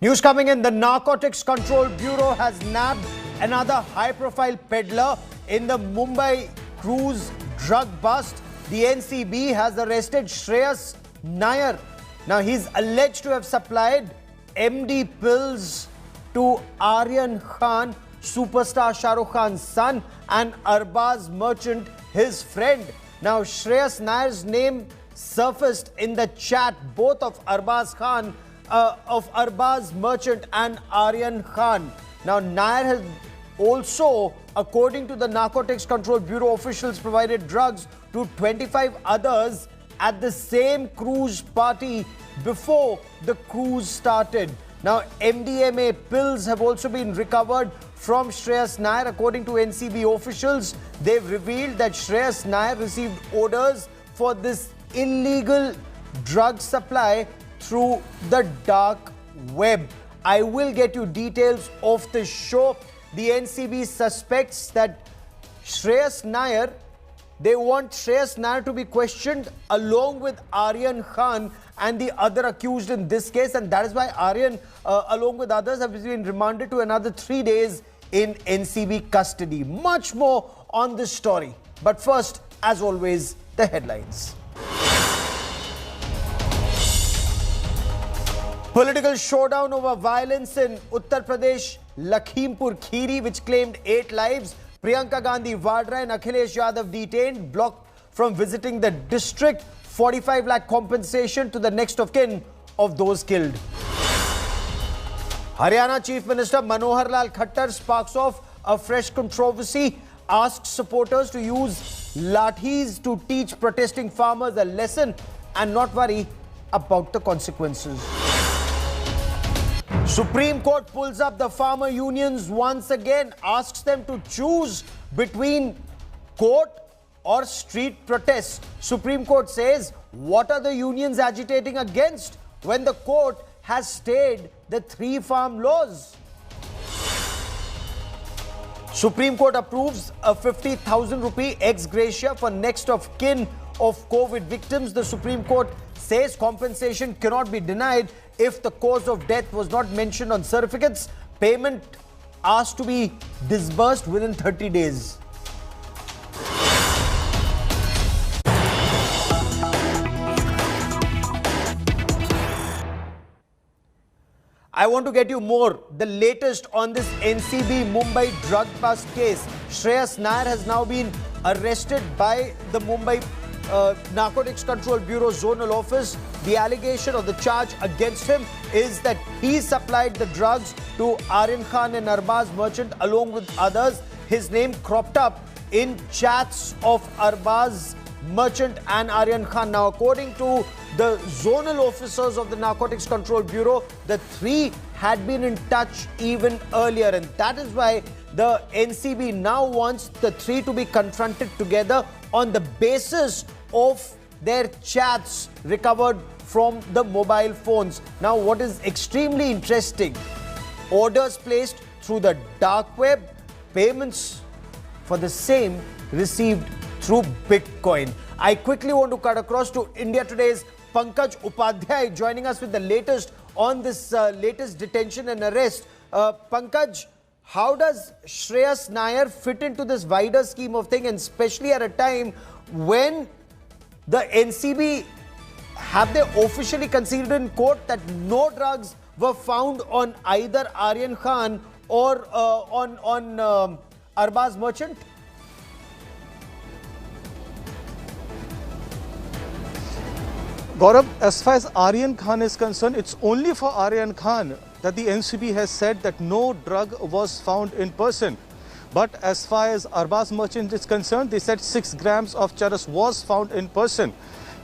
News coming in, the Narcotics Control Bureau has nabbed another high-profile peddler in the Mumbai cruise drug bust. The NCB has arrested Shreyas Nair. Now, he's alleged to have supplied MD pills to Aryan Khan, superstar Shah Rukh Khan's son, and Arbaz Merchant, his friend. Now, Shreyas Nair's name surfaced in the chat both of Arbaz Merchant and Aryan Khan. Now, Nair has also, according to the Narcotics Control Bureau officials, provided drugs to 25 others at the same cruise party before the cruise started. Now, MDMA pills have also been recovered from Shreyas Nair. According to NCB officials, they've revealed that Shreyas Nair received orders for this illegal drug supply through the dark web. I will get you details of the show. The NCB suspects that Shreyas Nair, they want Shreyas Nair to be questioned along with Aryan Khan and the other accused in this case, and that is why Aryan, along with others, have been remanded to another 3 days in NCB custody. Much more on this story. But first, as always, the headlines. Political showdown over violence in Uttar Pradesh, Lakhimpur Kheri, which claimed 8 lives. Priyanka Gandhi Vadra and Akhilesh Yadav detained, blocked from visiting the district. 45 lakh compensation to the next of kin of those killed. Haryana Chief Minister Manohar Lal Khattar sparks off a fresh controversy, asks supporters to use lathis to teach protesting farmers a lesson and not worry about the consequences. Supreme Court pulls up the farmer unions once again, asks them to choose between court or street protests. Supreme Court says, what are the unions agitating against when the court has stayed the 3 farm laws? Supreme Court approves a 50,000 rupee ex gratia for next of kin of COVID victims. The Supreme Court says compensation cannot be denied if the cause of death was not mentioned on certificates. Payment asked to be disbursed within 30 days. I want to get you the latest on this NCB Mumbai drug bust case. Shreyas Nair has now been arrested by the Mumbai Narcotics Control Bureau Zonal Office. The allegation or the charge against him is that he supplied the drugs to Aryan Khan and Arbaz Merchant along with others. His name cropped up in chats of Arbaz Merchant and Aryan Khan. Now, according to the zonal officers of the Narcotics Control Bureau, the 3 had been in touch even earlier, and that is why the NCB now wants the 3 to be confronted together on the basis of their chats recovered from the mobile phones. Now, what is extremely interesting, orders placed through the dark web, payments for the same received through Bitcoin. I quickly want to cut across to India Today's Pankaj Upadhyay joining us with the latest on this latest detention and arrest. Pankaj, how does Shreyas Nair fit into this wider scheme of things, and especially at a time when the NCB have they officially conceded in court that no drugs were found on either Aryan Khan or on Arbaz Merchant? Gaurav, as far as Aryan Khan is concerned, it's only for Aryan Khan that the NCB has said that no drug was found in person. But as far as Arbaz Merchant is concerned, they said 6 grams of charas was found in person.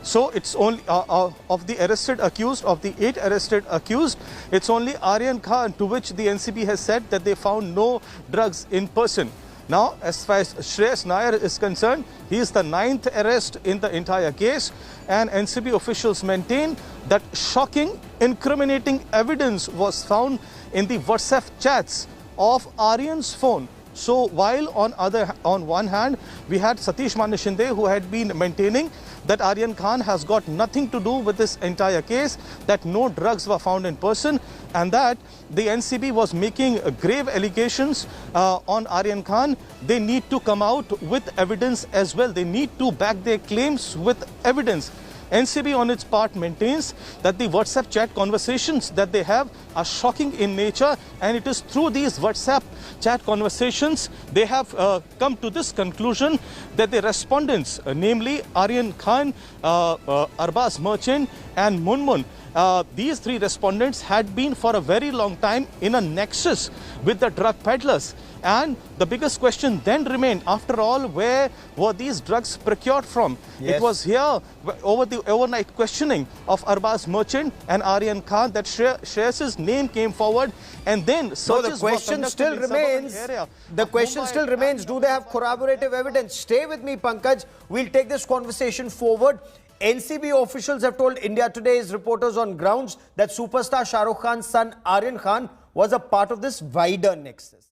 So it's only of the arrested accused, of the 8 arrested accused, it's only Aryan Khan to which the NCB has said that they found no drugs in person. Now, as far as Shreyas Nair is concerned, he is the 9th arrest in the entire case, and NCB officials maintain that shocking, incriminating evidence was found in the WhatsApp chats of Aryan's phone. So while on one hand, we had Satish Manu Shinde, who had been maintaining that Aryan Khan has got nothing to do with this entire case, that no drugs were found in person, and that the NCB was making grave allegations on Aryan Khan. They need to come out with evidence as well. They need to back their claims with evidence. NCB on its part maintains that the WhatsApp chat conversations that they have are shocking in nature, and it is through these WhatsApp chat conversations they have come to this conclusion that the respondents, namely Aryan Khan, Arbaz Merchant and Munmun, these three respondents had been for a very long time in a nexus with the drug peddlers. And the biggest question then remained, after all, where were these drugs procured from? Yes. It was here, over the overnight questioning of Arbaz Merchant and Aryan Khan, that Shreyas's name came forward, and then searches the question still remains. The question still remains, do they have corroborative evidence? Stay with me, Pankaj. We'll take this conversation forward. NCB officials have told India Today's reporters on grounds that superstar Shah Rukh Khan's son Aryan Khan was a part of this wider nexus.